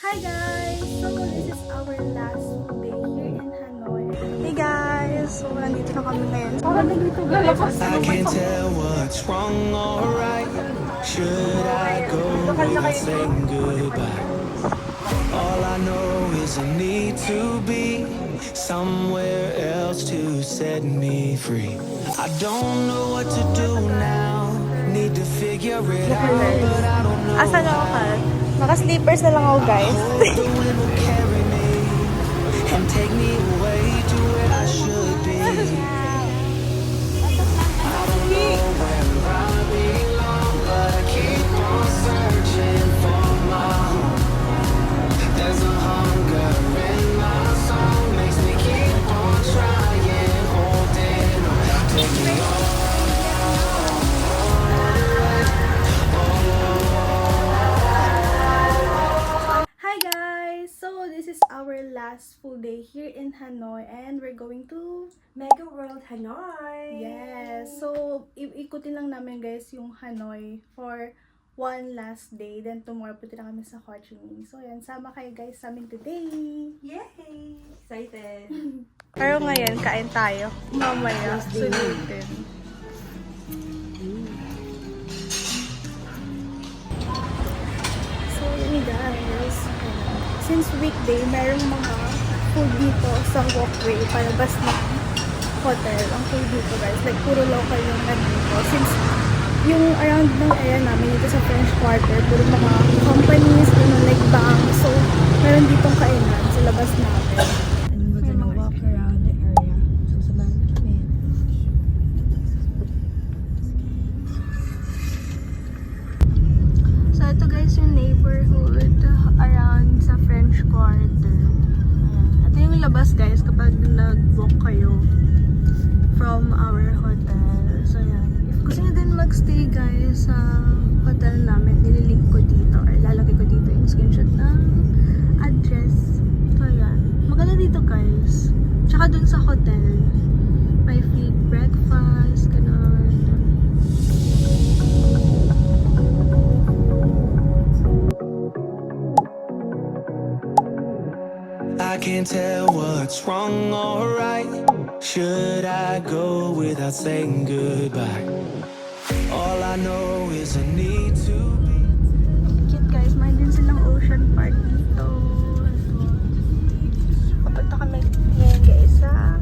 Hi guys! So this is our last day here in Hanoi. Hey guys! So nandito na kami ngayon. I can't tell what's wrong or right. Should I go without saying goodbye? All I know is I need to be somewhere else to set me free. I don't know what to do now. Need to figure it out, but I don't know. Asan ako ka? Naka-sleepers na lang ako guys. Hope the wind will carry me and take me away to where I should be. I don't know where I belong, but I keep on searching for my home. There's a hunger in my soul, makes me keep on trying, holding on. Take me on. Hi guys! So this is our last full day here in Hanoi and we're going to Mega World Hanoi! Yes! So ikutin lang namin guys yung Hanoi for one last day. Then tomorrow punta na kami sa Ho Chi Minh. So yan, sama kayo guys sa amin today! Yay! Excited! Pero ngayon, kain tayo. Mamaya, sulitin. So yun guys, since weekday, merong mga food dito sa walkway palabas ng hotel. Ang food dito guys, like puro local yung nandito. Since yung around ng area namin dito sa French Quarter, puro mga companies, like bank. So, meron ditong kainan sa labas namin. And we're gonna walk around the area. So, samahan kami. So ito guys yung neighborhood around sa French Quarter. Ayan. Ito yung labas guys kapag nag-walk kayo from our hotel. So yan. If gusto nyo din magstay guys sa hotel namin, nililink ko dito or lalagay ko dito yung screenshot ng address. So yan. Maganda dito guys. Tsaka dun sa hotel, may free breakfast, ganun. I can't tell what's wrong or right. Should I go without saying goodbye? All I know is I need to be. Cute guys, may din silang ocean park dito. Papunta kami ngayon guys sa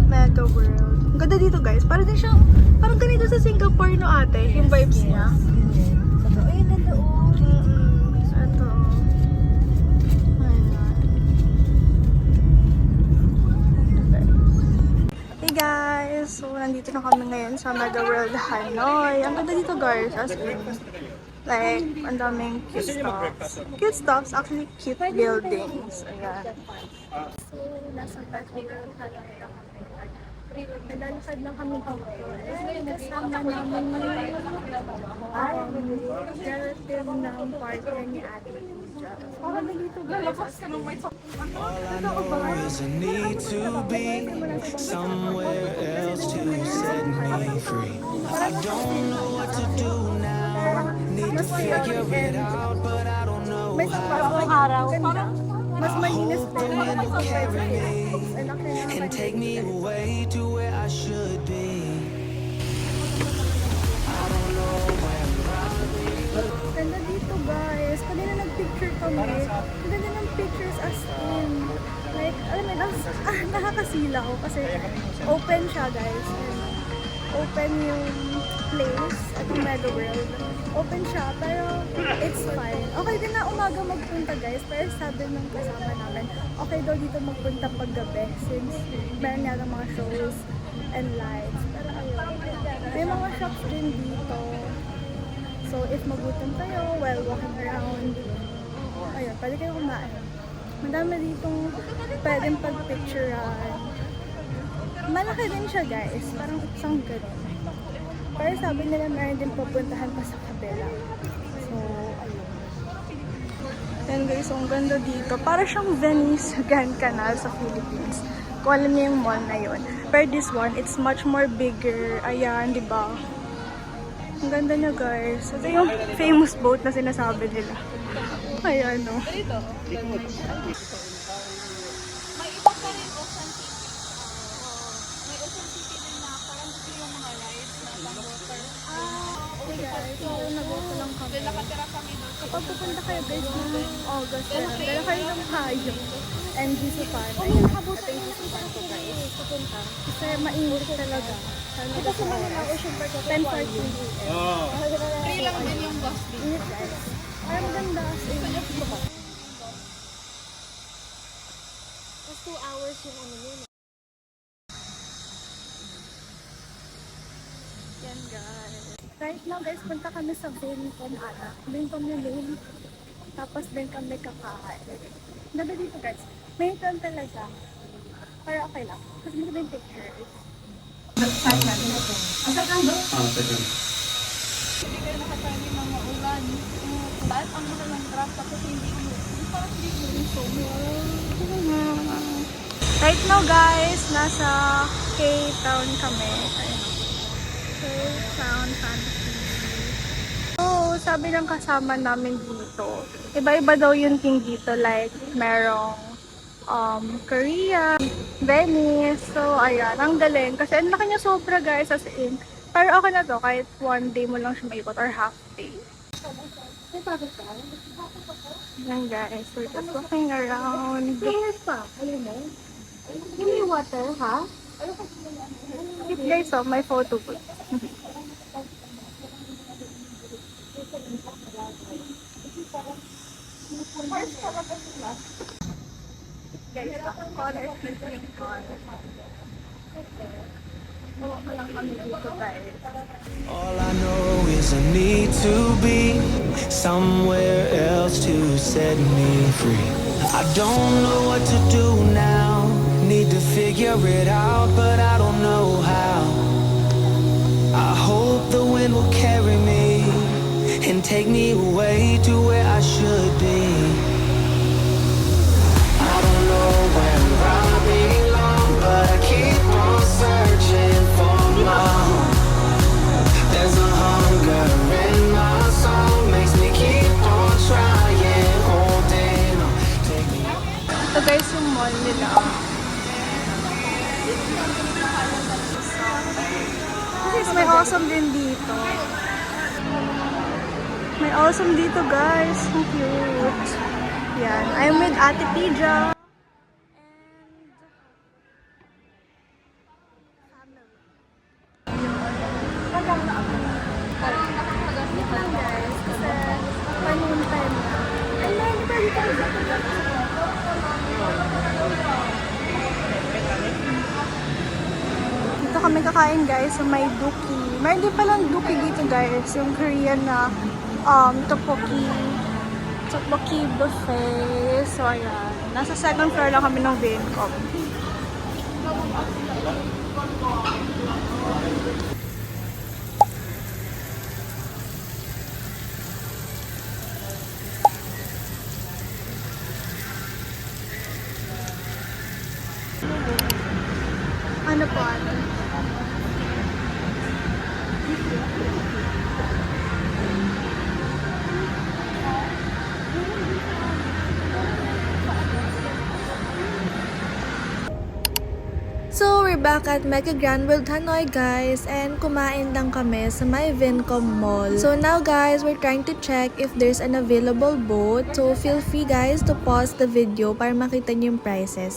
Mega World. Ang ganda dito guys, parang din siyang, parang ganito sa Singapore no ate, yung vibes niya. Ganyan. Sabi, ay, nandoon! Ito. Hey guys! So, nandito na kami ngayon sa Mega World Hanoi. Ang ganda dito guys, as in. Like, ang daming cute stuffs. Cute stuffs, actually cute buildings. Ayan. So, nasa Mega World Hanoi na kami. Naglalakad lang kami dito. And kasama namin yung relative ng partner ni Ate Pooja. Parang dito guys. All I know is I need to be somewhere else to set me free. I don't know what to do now. Need to figure it out, but I don't know May how. sampasong araw. Mas malinis din. Carry me and take me away to where I should be. I don't know where Ganda dito guys. Kanina nag-picture kami. Ang ganda ng pictures as in. Like, alam mo, nakakasilaw kasi open siya guys. And open yung place at yung Mega World. Open siya, pero it's fine. Okay din na umaga magpunta guys, pero sabi ng kasama namin, okay daw dito magpunta paggabi since meron nga ng mga shows and lights. Pero ayun, may mga shops din dito. So if magutom kayo while walking around, ayun, pwede kayo kumain. Madami ditong pwedeng pag-picturean. Malaki din siya guys, parang isang gano'n. Pero sabi nila meron din pupuntahan pa sa kabila. So, ayun. Yan guys, ang ganda dito. Para siyang Venice Grand Canal sa Philippines. Kung alam niyo yung mall na yun. Pero this one, it's much more bigger. Ayan, di ba? Ang ganda niya guys. Ito yung famous boat na sinasabi nila. kaya, no? Dito. May iba pa rin Ocean City. May Ocean City din na parang gusto yung mga rides na pang-water. Okay guys, so nag-go lang kami. Then nakatira kami doon. Kapag pupunta kayo guys ng August, dala kayo ng hayop. And Jisupan. Ayan, ito yung Jisupan ko guys. Pupunta. Kasi mainit talaga. Ito sa Manila Ocean Park 10:40 a.m. Free lang din yung bus din. Init guys. Ay, maganda. Mas 2 hours yung ano yun. Yan guys. Right now guys, punta kami sa Vincom ata. Vincom yung lane. Tapos din kami kakain. Ganda dito guys. May ito talaga. Para okay lang. Kasi maganda yung pictures. Hindi kayo nakatry ng mga ulan. Bakit ang mga lang trap tapos hindi parang hindi mo yung Right now guys, nasa K-Town kami. K-Town Fantasy. So, sabi ng kasama namin dito, iba-iba daw yung thing dito. Like, merong Korea, Venice. So, ayan, ang galing. Kasi ang laki niya sobra guys, as in. Pero okay na to, kahit one day mo lang siya maikot or half day. Ayan guys, we're just walking around. Hindi water, ha? It guys, oh, my photo booth. Guys, color filtering color. All I know is I need to be somewhere else to set me free. I don't know what to do now. Need to figure it out, but I don't know how. I hope the wind will carry me and take me away to where I should be. I don't know where I belong, but I keep on searching for my home. There's a hunger in my soul, makes me keep on trying, holding on. Take me. Ito guys yung mall nila. May awesome din dito. May awesome dito guys. Ang cute. Yan. I'm with Ate Pija. Dito kami kakain guys sa may Duki. May din palang Duki dito guys. Yung Korean na tteokbokki buffet. So ayan. Nasa second floor lang kami ng Vincom. Ano po ano? So, we're back at Mega Grand World Hanoi guys and kumain lang kami sa may Vincom Mall. So now guys, we're trying to check if there's an available boat. So feel free guys to pause the video para makita niyo yung prices.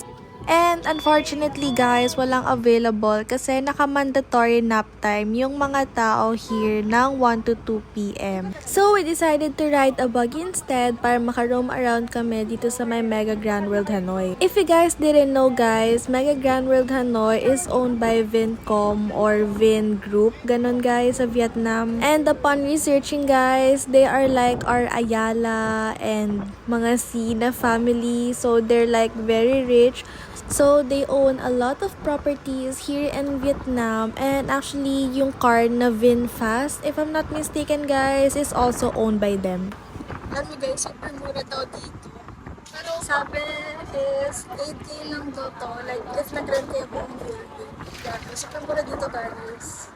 And unfortunately guys, walang available kasi naka-mandatory nap time yung mga tao here ng 1 to 2 p.m. So we decided to ride a buggy instead para maka-roam around kami dito sa may Mega Grand World Hanoi. If you guys didn't know guys, Mega Grand World Hanoi is owned by Vincom or Vin Group, ganon guys, sa Vietnam. And upon researching guys, they are like our Ayala and mga C na family. So they're like very rich. So, they own a lot of properties here in Vietnam. And actually, yung car na VinFast, if I'm not mistaken guys, is also owned by them. Alam niyo guys, super mura daw dito. Pero sabi is 8K lang daw to. Like, if nag-rent kayo buong building. Yeah, super mura dito guys.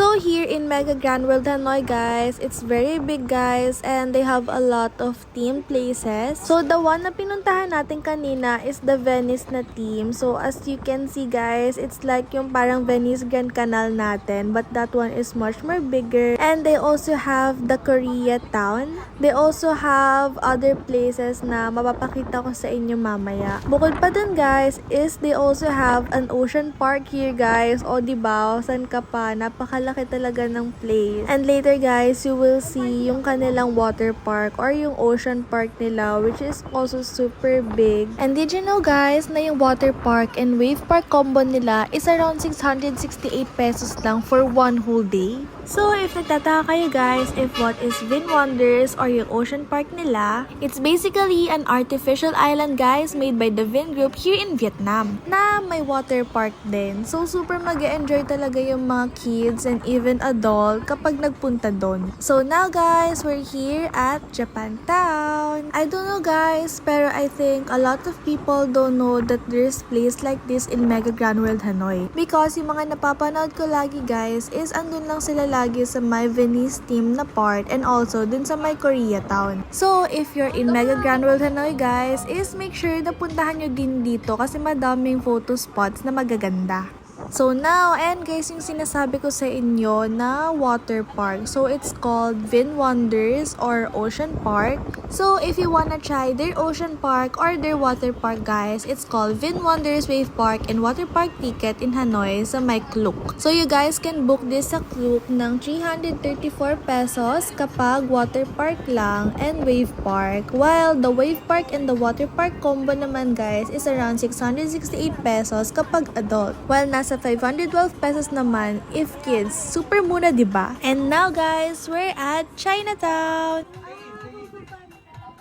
So here in Mega Grand World Hanoi, guys, it's very big, guys, and they have a lot of theme places. So the one na pinuntahan natin kanina is the Venice na theme. So as you can see, guys, it's like yung parang Venice Grand Canal natin, but that one is much more bigger. And they also have the Koreatown. They also have other places na mapapakita ko sa inyo mamaya. Bukod pa dun, guys, is they also have an ocean park here, guys. O diba, saan ka pa? Napakalaki talaga ng place. And later, guys, you will see yung kanilang water park or yung ocean park nila, which is also super big. And did you know, guys, na yung water park and wave park combo nila is around 668 pesos lang for one whole day? So, if nagtataka kayo, guys, if what is Vin Wonders or yung ocean park nila, it's basically an artificial island, guys, made by the Vin Group here in Vietnam, na may water park din. So, super mag-enjoy talaga yung mga kids and even adult kapag nagpunta doon. So, now, guys, we're here at Japantown. I don't know, guys, pero I think a lot of people don't know that there's place like this in Mega Grand World Hanoi. Because yung mga napapanood ko lagi, guys, is andun lang sila lagi sa my Venice theme na part and also dun sa my Koreatown. So, if you're in Mega Grand World Hanoi, guys, is make sure na puntahan nyo din dito kasi madaming photo spots na magaganda. So now, and guys, yung sinasabi ko sa inyo na water park. So it's called Vin Wonders or Ocean Park. So if you wanna try their ocean park or their water park, guys, it's called Vin Wonders Wave Park and Water Park Ticket in Hanoi sa may Klook. So you guys can book this sa Klook ng 334 pesos kapag water park lang and wave park. While the wave park and the water park combo naman, guys, is around 668 pesos kapag adult. While nasa 512 pesos naman if kids. Super mura, diba? And now, guys, we're at Chinatown.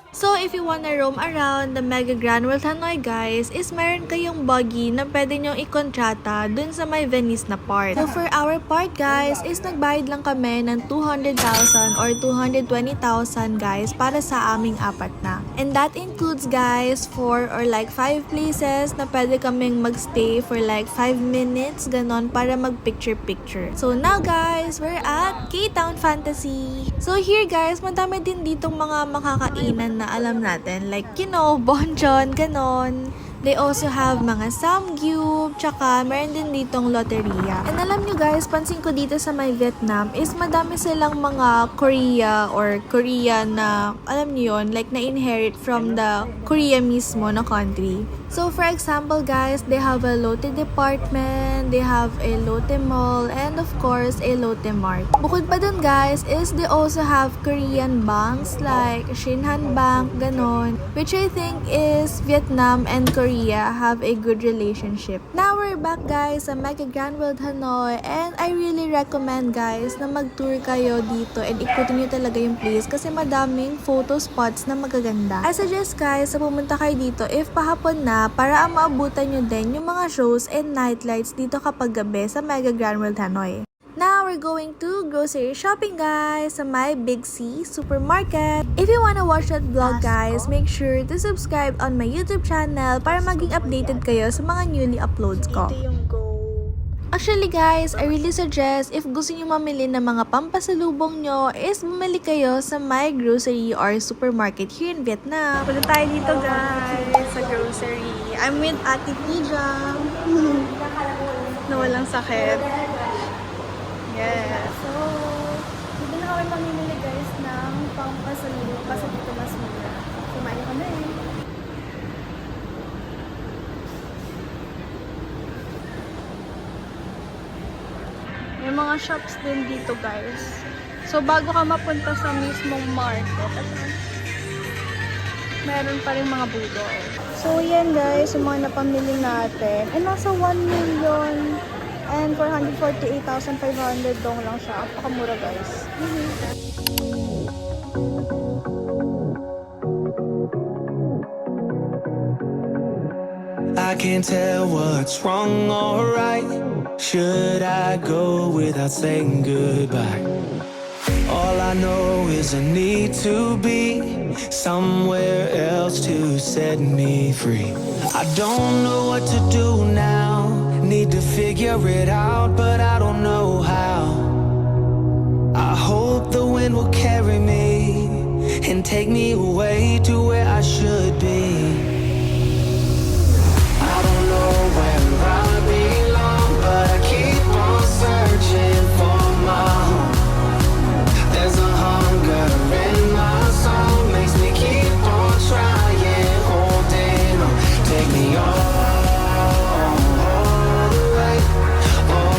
So, if you wanna roam around the Mega Grand World Hanoi, guys, is meron kayong buggy na pwede nyong ikontrata dun sa may Venice na part. So, for our part, guys, is nagbayad lang kami ng 200,000 or 220,000, guys, para sa aming apat na. And that includes, guys, 4 or like 5 places na pwede kaming magstay for like 5 minutes, ganon, para mag-picture-picture. So, now, guys, we're at K-Town Fantasy. So, here, guys, madami din ditong mga makakainan na alam natin, like, you know, bonchon, ganon. They also have mga samgyup, tsaka meron din ditong loteria. And alam nyo, guys, pansin ko dito sa may Vietnam is madami silang mga Korea or Korea na, alam nyo yun, like na-inherit from the Korea mismo na country. So, for example, guys, they have a Lotte department, they have a Lotte Mall, and of course, a Lotte Mart. Bukod pa dun, guys, is they also have Korean banks like Shinhan Bank, ganon, which I think is Vietnam and Korea have a good relationship. Now, we're back, guys, sa Mega Grand World Hanoi, and I really recommend, guys, na mag-tour kayo dito and ikutin nyo talaga yung place kasi madaming photo spots na magaganda. I suggest, guys, na pumunta kayo dito if pahapon na para maabutan nyo din yung mga shows and nightlights dito kapag gabi sa Mega Grand World Hanoi. Now, we're going to grocery shopping, guys, sa my Big C Supermarket. If you wanna watch that vlog, guys, make sure to subscribe on my YouTube channel para maging updated kayo sa mga newly uploads ko. Actually, guys, I really suggest if gusto nyo mamili ng mga pampasalubong nyo is bumili kayo sa my grocery or supermarket here in Vietnam. Punta tayo dito, guys, sa grocery. I'm with Ate Tijang na walang sakit. Yes. So, dito na kami mamimili, guys, ng pampasalubong kasi dito mas mura. Kumain kami. May mga shops din dito, guys. So, bago ka mapunta sa mismong market, meron pa rin mga budol. So, yan, guys, yung mga napamili natin. Ay, nasa 1,000,000 and 448,500 dong lang siya. Pakamura, guys. I can't tell what's wrong or right. Should I go without saying goodbye? All I know is I need to be somewhere else to set me free. I don't know what to do now. Need to figure it out, but I don't know how. The wind will carry me and take me away to where I should be. I don't know where I belong, but I keep on searching for my home. There's a hunger in my soul, makes me keep on trying, holding on. Take me all the way, all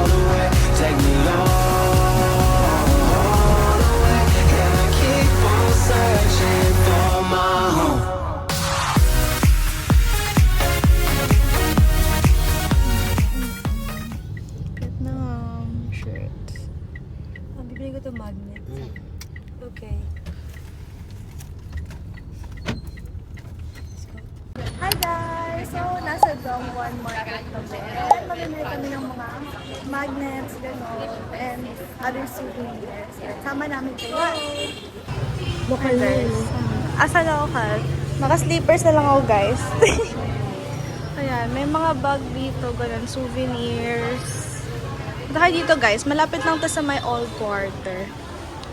the way. Take me all the way, and I keep on searching for my home. Cute na shirt. Bibili ko to magnet. Okay. Hi guys! So, nasa Dongwon Market kami. And mamimili kami ng mga magnets, gano'n, and other souvenirs. Sama namin kayo. Local guys. Asa local? Naka-sleepers na lang ako guys. Ayan, may mga bag dito, ganun, souvenirs. Punta kayo dito guys, malapit lang to sa my old quarter.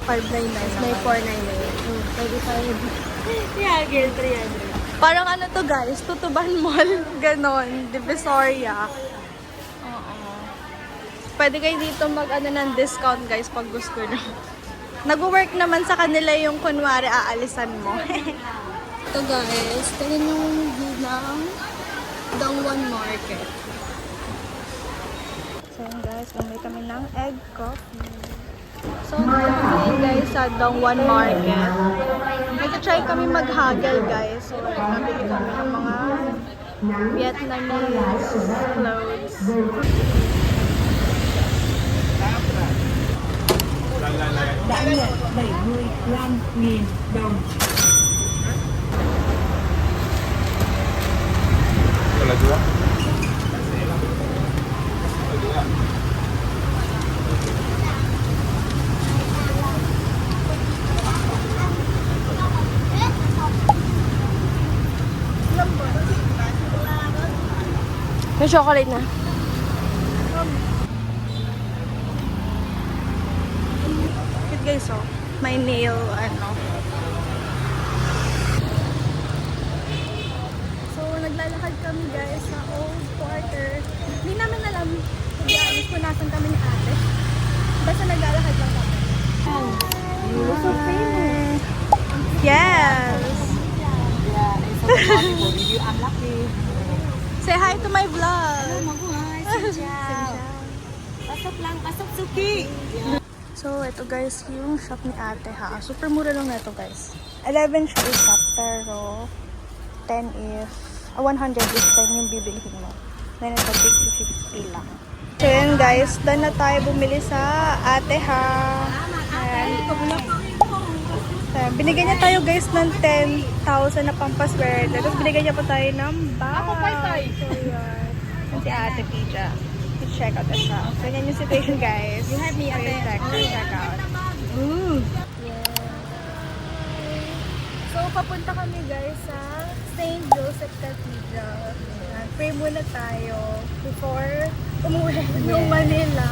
599 May naman. 499. Yeah, girl, 300. Parang ano to guys, Tutuban Mall, ganon, Divisoria. Oo. Pwede kayo dito mag ano ng discount guys pag gusto nyo. Nag-work naman sa kanila yung kunwari aalisan mo. Ito guys, tingnan yung view ng Dongwon Market. So yun guys, bumili kami ng egg coffee. So dito kami guys sa Dongwon Market. Nag-try kami mag-haggle guys. So nabili kami ng mga Vietnamese clothes. May chocolate na. Cute guys, oh. May nail, ano. So, naglalakad kami guys sa old quarter. Hindi namin alam, kung nasan kami ni ate. Basta naglalakad lang kami. So famous. Yes! Say hi to my vlog! Pasok lang, pasok suki. So, ito guys, yung shop ni ate ha. Super mura lang na ito guys. 11 siya isa, pero 10 if, 100 if 10 yung bibilihin mo. Then ito, big 50 lang. So yun guys, done na tayo bumili sa ate ha. Ayan. Binigyan niya tayo guys ng 10,000 na pampaswerte. Tapos binigyan niya pa tayo ng bag. So yun. Yan si ate Pija. Check out the shop. So yan yung situation guys. You have me ate. Check out. Ooh. So, papunta kami guys sa St. Joseph Cathedral. Pray muna tayo before umuwi ng Manila.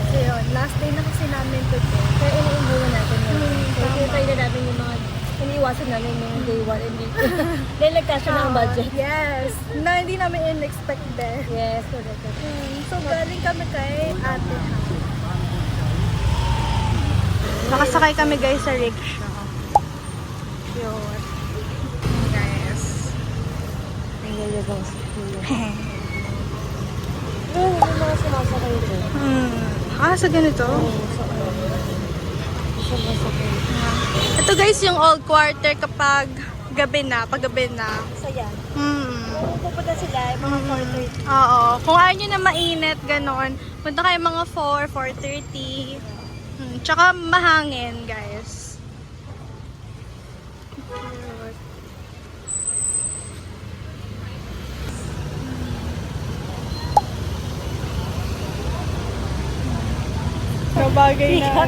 So yun, last day na kasi namin today. Kaya iniimbuhan natin yun. Kaya tayo na natin yung mga iniiwasan namin yung day 1 and day 2. Dahil nagkasya ng budget. Yes, na hindi namin in-expect din. Yes, correct. So, galing kami kay ate. Nakasakay kami guys sa rickshaw. Yun. Guys. Yung mga sumasakay ito. Sa ganito? Ito guys yung old quarter kapag gabi na, paggabi na. Saya. Hmm. Kung pupunta sila, yung mga 4:30. Oo. Kung ayaw nyo na mainit, ganon. Punta kayo mga 4, 4:30. Tsaka mahangin, guys. Kabagay na.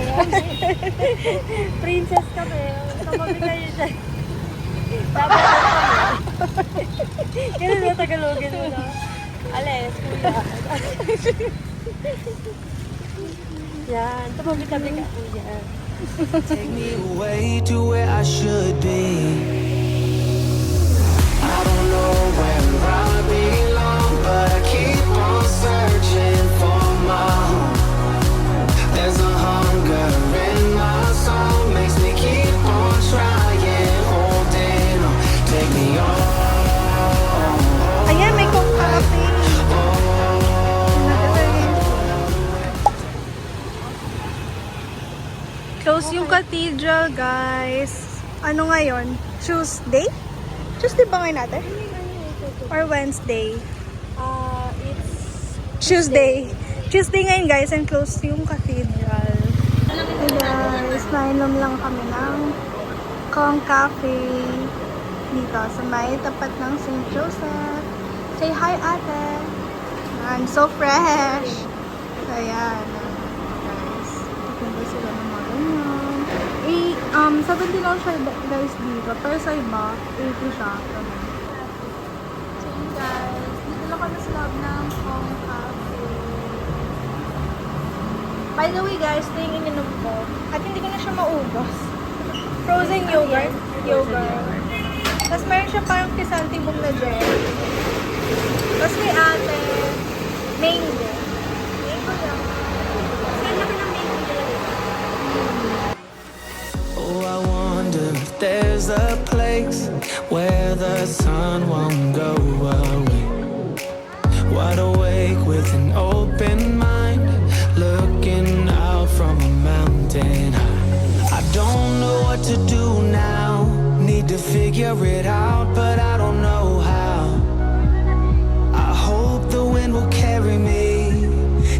Princess kami. Kamabi kayo dyan. Dapat kami. Ganun na Tagalogin mo na. Ales, kuya. Yan, tumabi-tabi ka po yan. Take me away to where I should be. I don't know where I belong, but I keep on searching for my home. There's a hunger in my soul, makes me keep on trying, holding on. Take me on. Ayan, may kong cafe. Close yung cathedral, guys. Ano ngayon? Tuesday? Tuesday ba ngayon natin? Or Wednesday? It's Tuesday. Tuesday ngayon, guys, and close yung cathedral. Hey guys, nainom lang kami ng Kong Cafe dito sa may tapat ng St. Joseph. Say hi, ate. And so fresh. So, ayan. Guys, titignan sila ng mga ganyan. 70 lang siya, guys, dito. Pero sa iba, 80 siya. So, yun, guys. Dito lang kami sa loob ng Kong Cafe. By the way, guys, ito yung ininom ko. At hindi ko na siya maubos. Frozen yogurt. Tapos mayroon siya parang kisantibong na jelly. Tapos may ate, mango. Mango lang. Saan laki ng mango nila? Oh, I wonder if there's a place where the sun won't go away. Wide awake with an open mind, looking out from a mountain high. I don't know what to do now, need to figure it out, but I don't know how. I hope the wind will carry me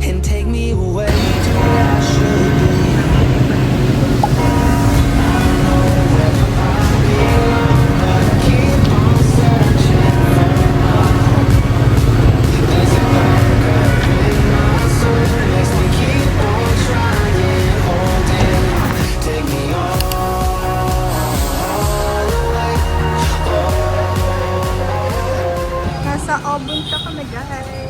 and take me away to where I should be. Nasa Obunta kami, guys.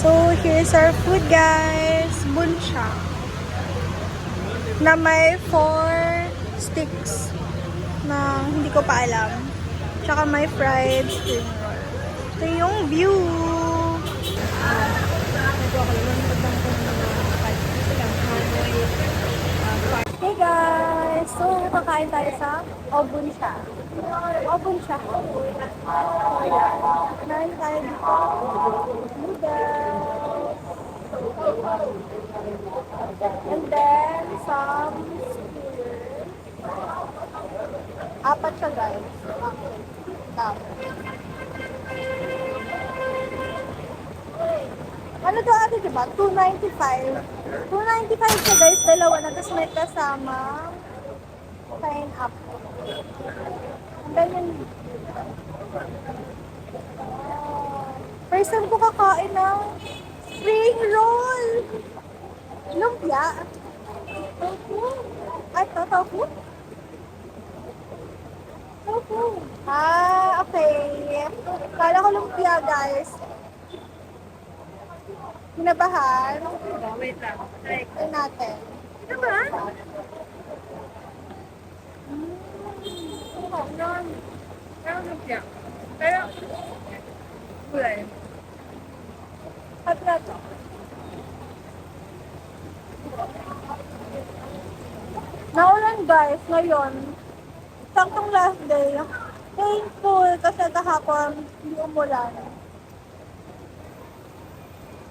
So, here's our food, guys. Buncha. Na may 4 sticks na hindi ko pa alam. Tsaka may fried spring roll. Ito yung view. Hey guys! So, kakain tayo sa Obuncha. Obuncha. Kanain tayo dito. Noodles. And then, some skewers. 4 siya, guys. Tapos. Ano to ate, diba? 295. 295 siya, guys. Dalawa na. Tapos may kasama pineapple. And then yun. First time ko kakain ng spring roll. Lumpia. Tofu. Ay, tofu? Tofu. Ah, okay. Kala ko lumpia, guys. Kinabahan. Wait lang. Try natin. Kinabahan? Pero lumpia. Pero, kulay. At na to. Naulan, guys, ngayon. Saktong last day. Thankful kasi kahapon hindi umulan.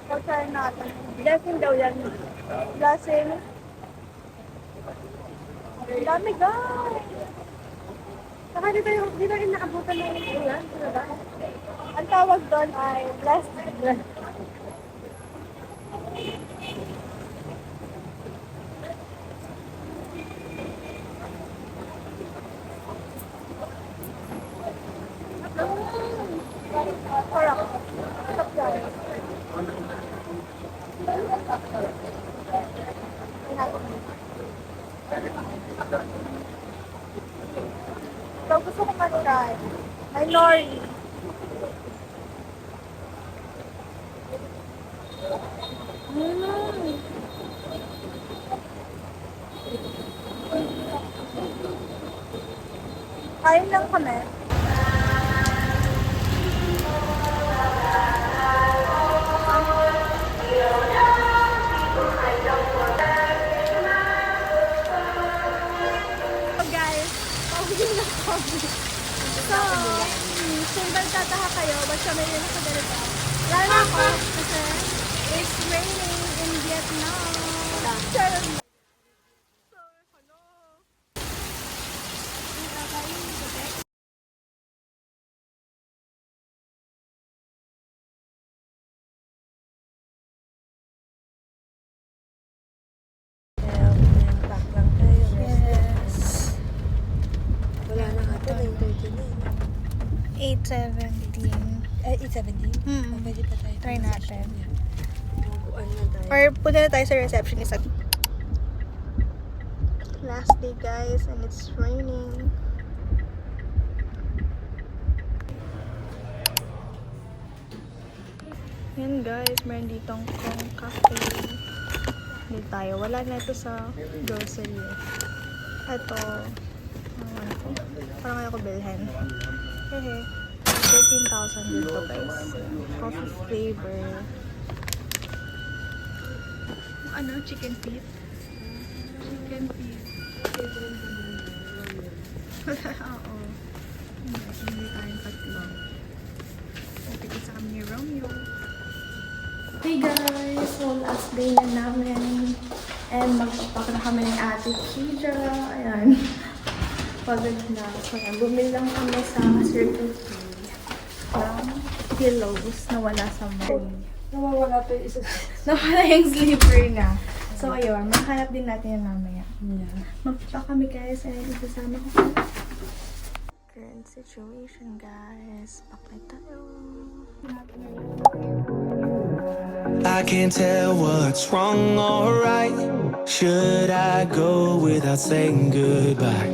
So, try natin. Blessing daw yan. Blessing. Ang dami, guys. Saka dito yung naabutan ng ulan. Diba? Ang tawag doon ay blessed. Sarap. Sarap guys. So, gusto ko man-try. May nori. Kain lang kami. So guys, pauwi na kami. So, kung nagtataka kayo, ba't kami yun sa ganito? Lalo ako, kasi it's raining in Vietnam. Charot lang. Yes. Wala na nga ito, 8:17. 8:17? Pwede pa tayo. Try natin. Bukuan na tayo. Or punta na tayo sa receptionist. Last day guys, and it's raining. Yan guys, meron ditong Kong Cafe. Hindi tayo. Wala na ito sa grocery. Ito. Ano ko? Parang kaya ko bilhin. Hehe. 13,000 dito guys. Coffee flavor. Ano? Chicken feet? Chicken feet. Oo. Hindi tayong tatlo. Ito sa kami ni Romeo. Hey guys! So last day na namin. And magpapak na kami ng Ate Kija. Ayan. Pagod na. So yan, bumili lang kami sa Circle K ng pillows na wala sa mall. Nawawala to yung isa. Nawala yung sleeper na. So ayun, makahanap din natin yan mamaya. Magpapak kami guys and isasama ko kayo. Current situation guys. Pakay tayo. I can't tell what's wrong or right. Should I go without saying goodbye?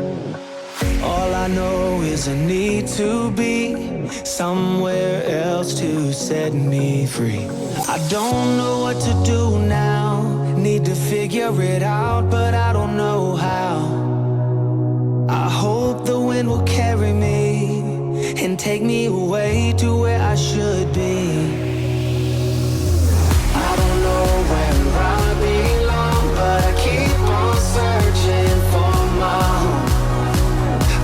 All I know is I need to be somewhere else to set me free. I don't know what to do now. Need to figure it out, but I don't know how. I hope the wind will carry me and take me away to where I should be. I don't know where I belong, but I keep on searching for my home.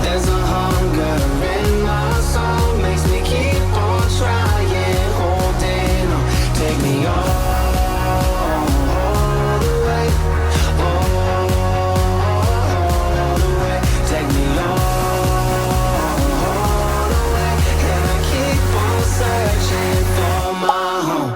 There's a hunger in my soul, makes me keep on trying, holding on. Take me all the way, all the way. Take me all the way, and I keep on searching for my home.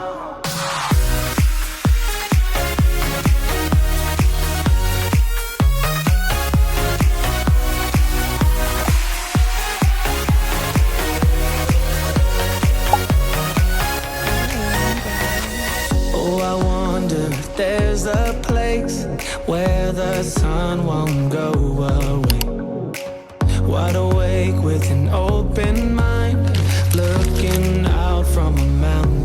Oh, I wonder if there's a place where the sun won't go away. Wide awake with an open mind, looking out from a mountain.